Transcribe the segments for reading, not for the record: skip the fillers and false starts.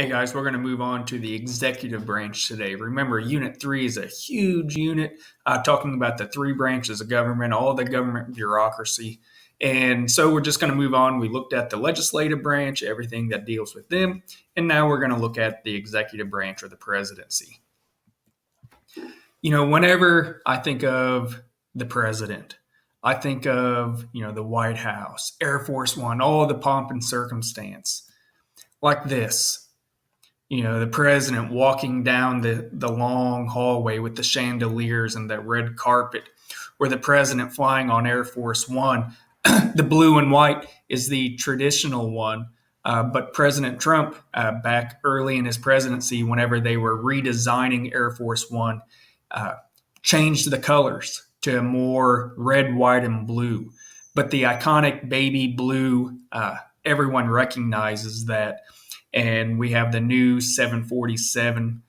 Hey guys, we're going to move on to the executive branch today. Remember, Unit 3 is a huge unit talking about the three branches of government, all the government bureaucracy. And so we're just going to move on. We looked at the legislative branch, everything that deals with them. And now we're going to look at the executive branch or the presidency. You know, whenever I think of the president, I think of, the White House, Air Force One, all the pomp and circumstance like this. The president walking down the long hallway with the chandeliers and the red carpet, or the president flying on Air Force One. The blue and white is the traditional one, but President Trump, back early in his presidency, whenever they were redesigning Air Force One, changed the colors to more red, white, and blue. But the iconic baby blue, everyone recognizes that. And we have the new 747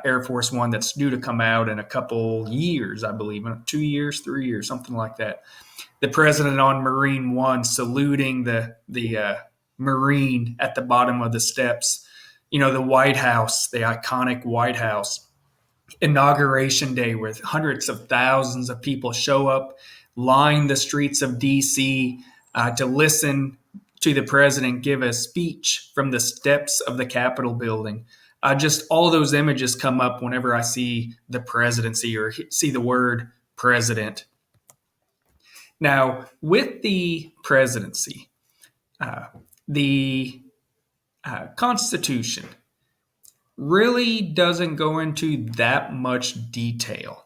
Air Force One that's due to come out in a couple years, I believe, 2 years, 3 years, something like that. The president on Marine One saluting the Marine at the bottom of the steps. The White House, the iconic White House. Inauguration Day, where hundreds of thousands of people show up, line the streets of D.C. To listen to the president give a speech from the steps of the Capitol building. Just all those images come up whenever I see the presidency or see the word president. Now, with the presidency, the Constitution really doesn't go into that much detail.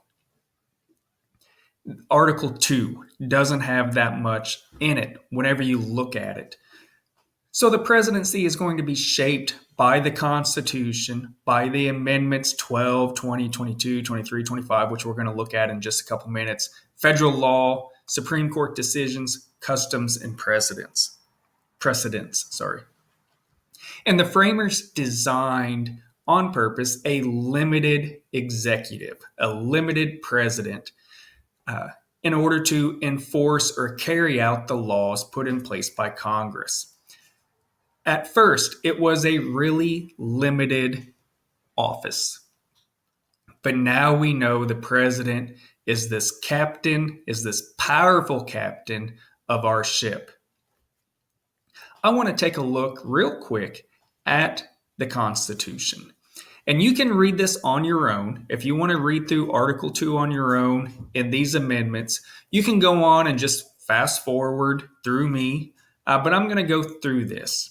Article 2 doesn't have that much in it whenever you look at it. So the presidency is going to be shaped by the Constitution, by the amendments 12, 20, 22, 23, 25, which we're going to look at in just a couple minutes, federal law, Supreme Court decisions, customs, and precedents. And the framers designed on purpose a limited executive, a limited president, in order to enforce or carry out the laws put in place by Congress. At first, it was a really limited office. But now we know the president is this captain, is this powerful captain of our ship. I want to take a look real quick at the Constitution. And you can read this on your own. If you want to read through Article 2 on your own in these amendments, you can go on and just fast forward through me. But I'm going to go through this.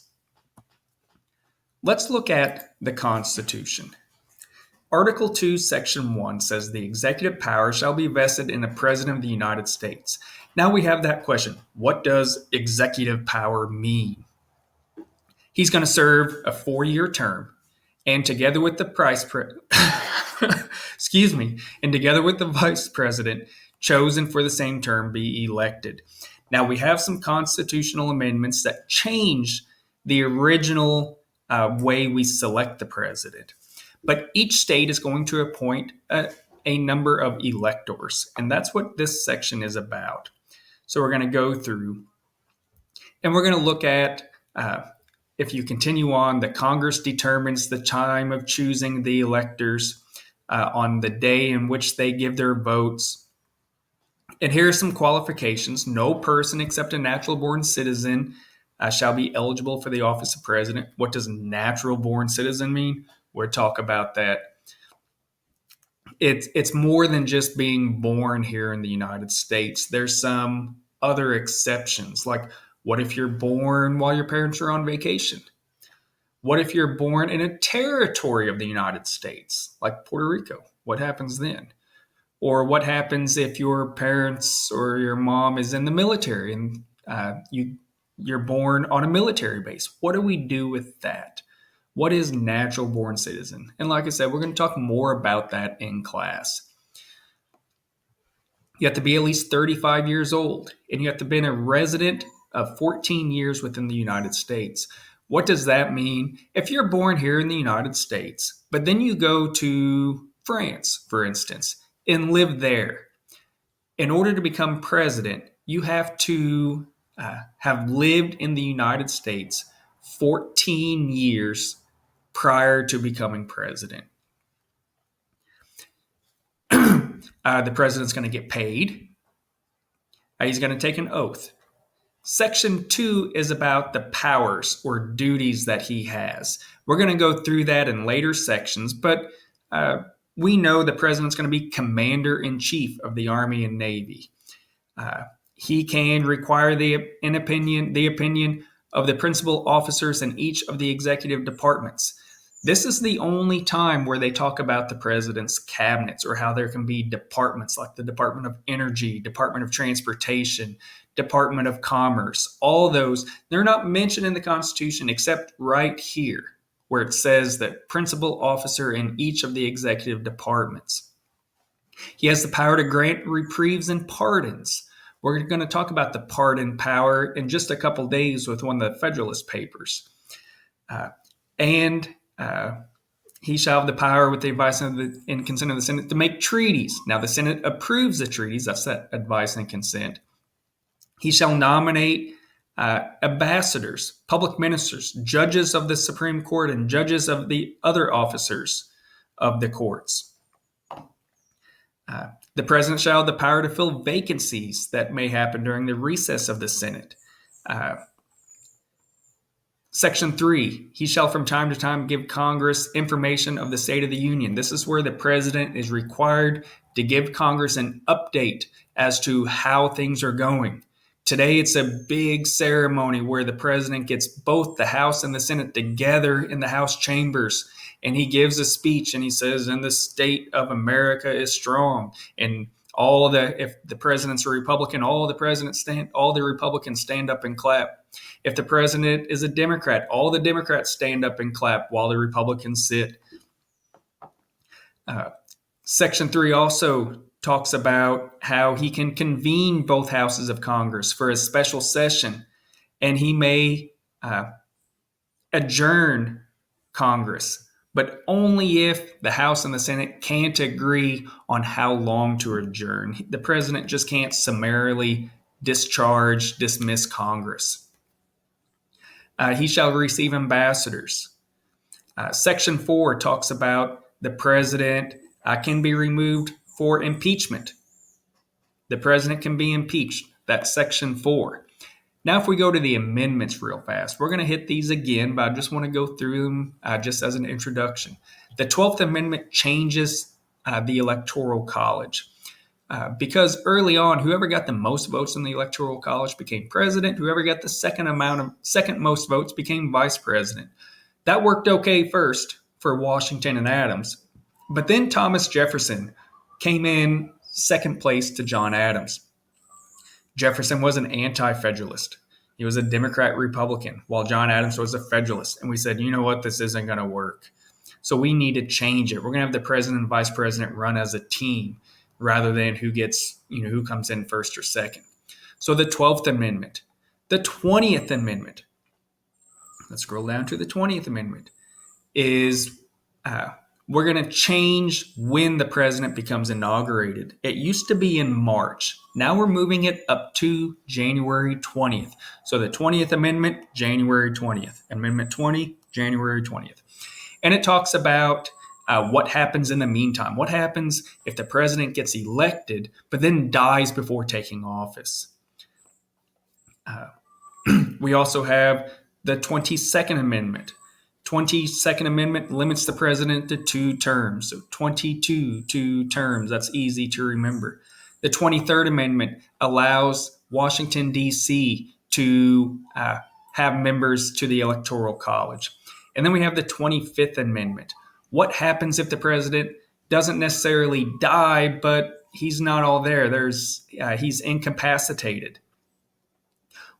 Let's look at the Constitution. Article 2, Section 1 says the executive power shall be vested in the President of the United States. Now we have that question. What does executive power mean? He's going to serve a 4-year term, and together with the vice president chosen for the same term, be elected. Now we have some constitutional amendments that change the original way we select the president. But each state is going to appoint a number of electors, and that's what this section is about. So we're going to go through, and we're going to look at, if you continue on, the Congress determines the time of choosing the electors on the day in which they give their votes. And here are some qualifications. No person except a natural-born citizen shall be eligible for the office of president. What does natural-born citizen mean? We'll talk about that. It's more than just being born here in the United States. There's some other exceptions, like what if you're born while your parents are on vacation? What if you're born in a territory of the United States, like Puerto Rico? What happens then? Or what happens if your parents or your mom is in the military and you're born on a military base? What do we do with that? What is natural born citizen? And like I said, we're going to talk more about that in class. You have to be at least 35 years old, and you have to have been a resident of 14 years within the United States. What does that mean? If you're born here in the United States, but then you go to France, for instance, and live there, in order to become president, you have to have lived in the United States 14 years prior to becoming president. The president's going to get paid. He's going to take an oath. Section 2 is about the powers or duties that he has. We're going to go through that in later sections, but we know the president's going to be commander-in-chief of the Army and Navy. He can require the opinion of the principal officers in each of the executive departments. This is the only time where they talk about the president's cabinets, or how there can be departments like the Department of Energy, Department of Transportation, Department of Commerce. All those, they're not mentioned in the Constitution except right here, where it says that principal officer in each of the executive departments. He has the power to grant reprieves and pardons. We're going to talk about the pardon power in just a couple days with one of the Federalist Papers. He shall have the power, with the advice and consent of the Senate, to make treaties. Now, the Senate approves the treaties. That's that advice and consent. He shall nominate ambassadors, public ministers, judges of the Supreme Court, and judges of the other officers of the courts. The president shall have the power to fill vacancies that may happen during the recess of the Senate. Section 3, he shall from time to time give Congress information of the state of the union. This is where the president is required to give Congress an update as to how things are going. Today, it's a big ceremony where the president gets both the House and the Senate together in the House chambers, and he gives a speech, and he says, "And the state of America is strong." And if the president's a Republican, all the Republicans stand up and clap. If the president is a Democrat, all the Democrats stand up and clap while the Republicans sit. Section 3 also talks about how he can convene both houses of Congress for a special session, and he may adjourn Congress, but only if the House and the Senate can't agree on how long to adjourn. The president just can't summarily dismiss Congress. He shall receive ambassadors. Section 4 talks about the president can be removed for impeachment. The president can be impeached. That's Section 4. Now, if we go to the amendments real fast, we're going to hit these again, but I just want to go through them just as an introduction. The 12th Amendment changes the Electoral College. Because early on, whoever got the most votes in the Electoral College became president. Whoever got the second most votes became vice president. That worked okay first for Washington and Adams. But then Thomas Jefferson came in second place to John Adams. Jefferson was an anti-federalist. He was a Democrat-Republican, while John Adams was a federalist. And we said, you know what, this isn't going to work. So we need to change it. We're going to have the president and vice president run as a team, rather than who comes in first or second. So the 12th Amendment. The 20th Amendment, let's scroll down to the 20th Amendment, is we're going to change when the president becomes inaugurated. It used to be in March. Now we're moving it up to January 20th. So the 20th Amendment, January 20th. Amendment 20, January 20th. And it talks about what happens in the meantime. What happens if the president gets elected but then dies before taking office? We also have the 22nd Amendment. 22nd Amendment limits the president to 2 terms. So 2 terms. That's easy to remember. The 23rd Amendment allows Washington, D.C. to have members to the Electoral College. And then we have the 25th Amendment. What happens if the president doesn't necessarily die, but he's not all there? He's incapacitated.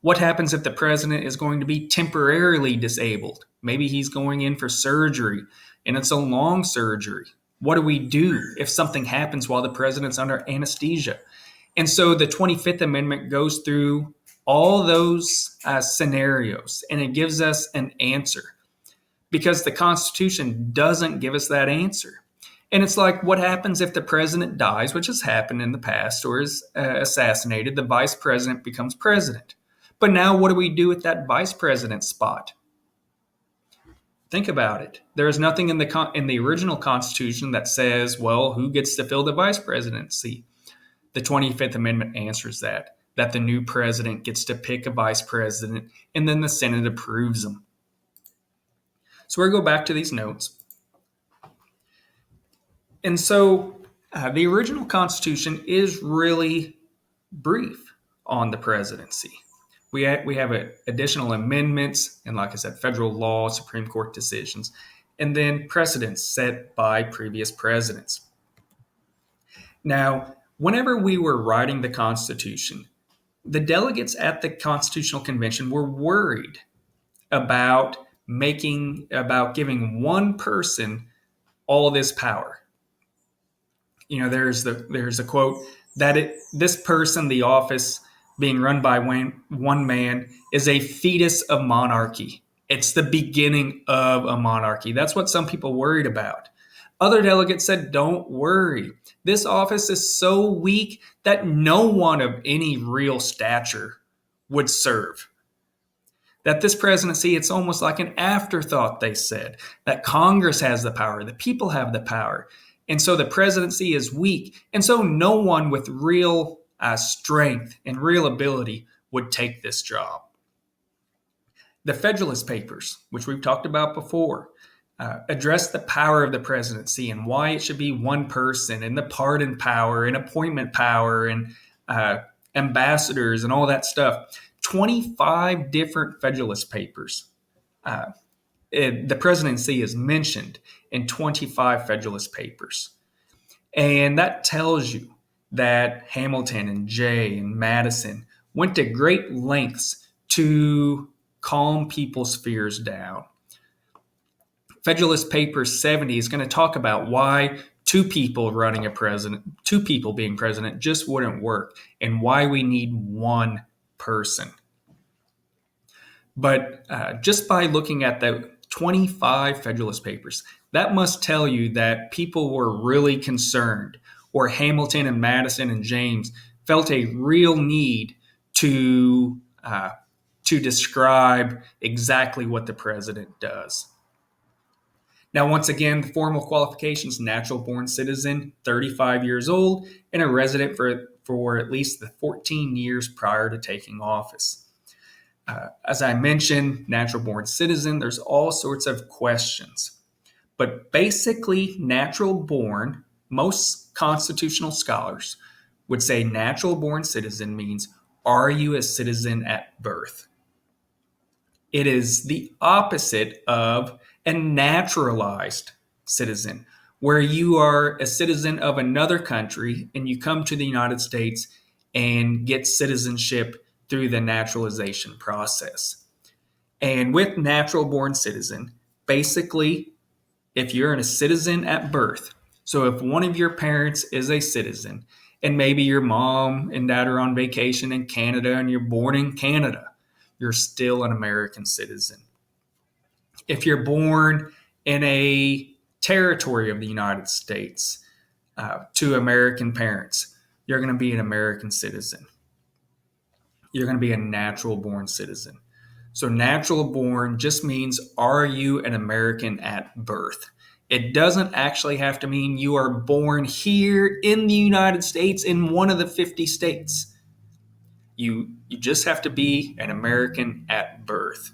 What happens if the president is going to be temporarily disabled? Maybe he's going in for surgery, and it's a long surgery. What do we do if something happens while the president's under anesthesia? And so the 25th Amendment goes through all those scenarios, and it gives us an answer. Because the Constitution doesn't give us that answer. And it's like, what happens if the president dies, which has happened in the past, or is assassinated? The vice president becomes president. But now what do we do with that vice president spot? Think about it. There is nothing in the original Constitution that says, well, who gets to fill the vice presidency? The 25th Amendment answers that the new president gets to pick a vice president, and then the Senate approves them. So we're going to go back to these notes. And so the original Constitution is really brief on the presidency. We have additional amendments and, like I said, federal law, Supreme Court decisions, and then precedents set by previous presidents. Now, whenever we were writing the Constitution, the delegates at the Constitutional Convention were worried about giving one person all this power. There's a quote that this person, the office being run by one man, is a fetus of monarchy. It's the beginning of a monarchy. That's what some people worried about. Other delegates said, don't worry. This office is so weak that no one of any real stature would serve. That this presidency, it's almost like an afterthought, they said. That Congress has the power, the people have the power. And so the presidency is weak. And so no one with real strength and real ability would take this job. The Federalist Papers, which we've talked about before, address the power of the presidency and why it should be one person, and the pardon power and appointment power and ambassadors and all that stuff. 25 different Federalist Papers. The presidency is mentioned in 25 Federalist Papers. And that tells you that Hamilton and Jay and Madison went to great lengths to calm people's fears down. Federalist Paper 70 is going to talk about why two people being president just wouldn't work, and why we need one person. But just by looking at the 25 Federalist Papers, that must tell you that people were really concerned, or Hamilton and Madison and James felt a real need to describe exactly what the president does. Now, once again, the formal qualifications: natural-born citizen, 35 years old, and a resident for at least the 14 years prior to taking office. As I mentioned, natural-born citizen, there's all sorts of questions. But basically, natural-born, most constitutional scholars would say natural-born citizen means, are you a citizen at birth? It is the opposite of a naturalized citizen, where you are a citizen of another country and you come to the United States and get citizenship through the naturalization process. And with natural-born citizen, basically, if you're a citizen at birth, so if one of your parents is a citizen, and maybe your mom and dad are on vacation in Canada and you're born in Canada, you're still an American citizen. If you're born in a territory of the United States to American parents, you're going to be an American citizen. You're going to be a natural-born citizen. So natural-born just means, are you an American at birth? It doesn't actually have to mean you are born here in the United States in one of the 50 states. You just have to be an American at birth.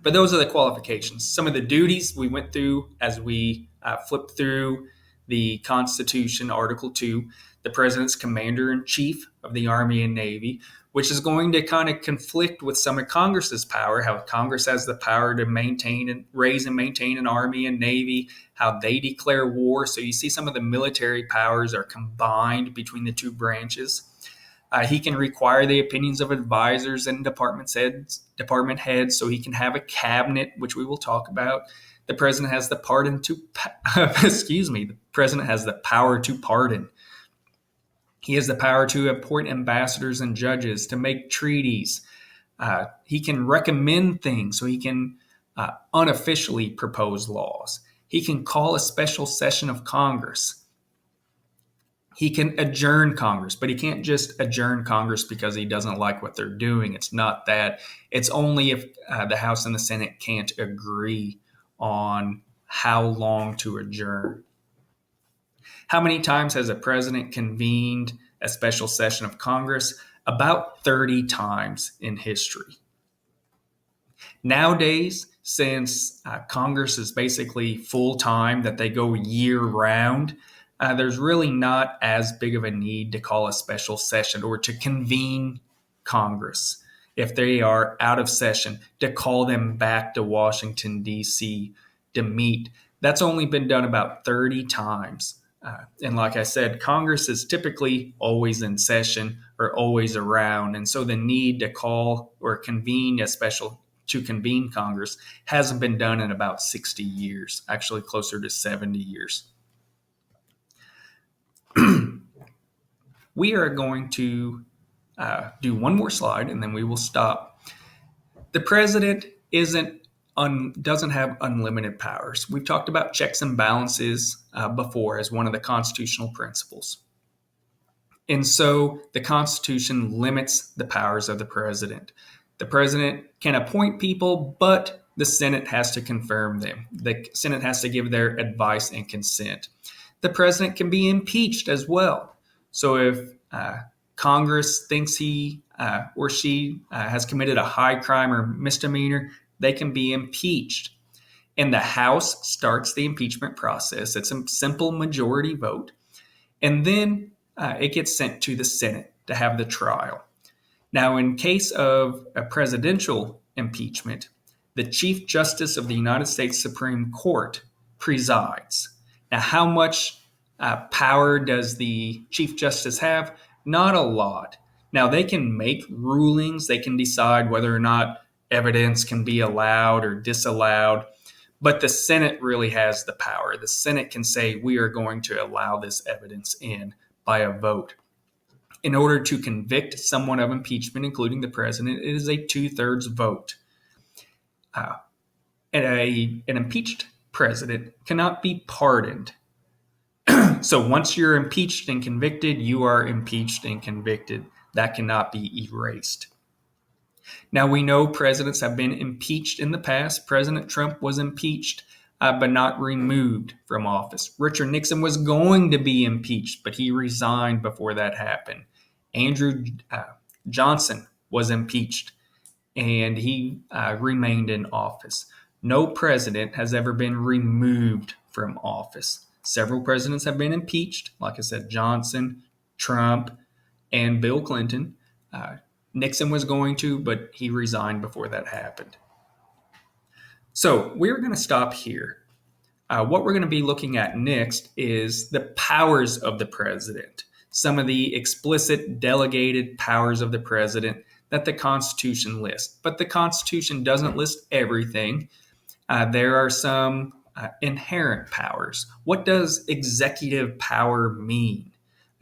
But those are the qualifications. Some of the duties we went through as we flipped through the Constitution, Article 2, the President's Commander-in-Chief of the Army and Navy, which is going to kind of conflict with some of Congress's power, how Congress has the power to raise and maintain an Army and Navy, how they declare war. So you see some of the military powers are combined between the two branches. He can require the opinions of advisors and department heads, so he can have a cabinet, which we will talk about. The president has the president has the power to pardon. He has the power to appoint ambassadors and judges, to make treaties. He can recommend things, so he can unofficially propose laws. He can call a special session of Congress. He can adjourn Congress, but he can't just adjourn Congress because he doesn't like what they're doing. It's not that. It's only if the House and the Senate can't agree on how long to adjourn. How many times has a president convened a special session of Congress? About 30 times in history. Nowadays, since Congress is basically full time, that they go year round, there's really not as big of a need to call a special session or to convene Congress if they are out of session, to call them back to Washington, D.C. to meet. That's only been done about 30 times. And like I said, Congress is typically always in session or always around. And so the need to call or convene a special to convene Congress hasn't been done in about 60 years, actually closer to 70 years. We are going to do one more slide and then we will stop. The president doesn't have unlimited powers. We've talked about checks and balances before as one of the constitutional principles. And so the Constitution limits the powers of the president. The president can appoint people, but the Senate has to confirm them. The Senate has to give their advice and consent. The president can be impeached as well. So if Congress thinks he or she has committed a high crime or misdemeanor, they can be impeached. And the House starts the impeachment process. It's a simple majority vote. And then it gets sent to the Senate to have the trial. Now, in case of a presidential impeachment, the Chief Justice of the United States Supreme Court presides. Now, how much power does the Chief Justice have? Not a lot. Now, they can make rulings. They can decide whether or not evidence can be allowed or disallowed. But the Senate really has the power. The Senate can say, we are going to allow this evidence in by a vote. In order to convict someone of impeachment, including the president, it is a 2/3 vote. An impeached president cannot be pardoned. So once you're impeached and convicted, you are impeached and convicted. That cannot be erased. Now, we know presidents have been impeached in the past. President Trump was impeached, but not removed from office. Richard Nixon was going to be impeached, but he resigned before that happened. Andrew Johnson was impeached, and he remained in office. No president has ever been removed from office. Several presidents have been impeached, like I said, Johnson, Trump, and Bill Clinton. Nixon was going to, but he resigned before that happened. So we're going to stop here. What we're going to be looking at next is the powers of the president, some of the explicit delegated powers of the president that the Constitution lists. But the Constitution doesn't list everything. There are some inherent powers. What does executive power mean?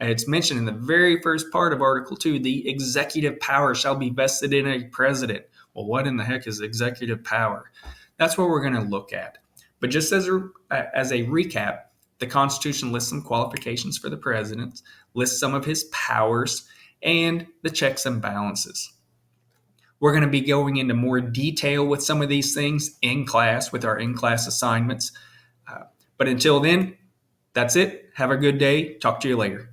It's mentioned in the very first part of Article 2, the executive power shall be vested in a president. Well, what in the heck is executive power? That's what we're going to look at. But just as a recap, the Constitution lists some qualifications for the president, lists some of his powers, and the checks and balances. We're going to be going into more detail with some of these things in class with our in-class assignments. But until then, that's it. Have a good day. Talk to you later.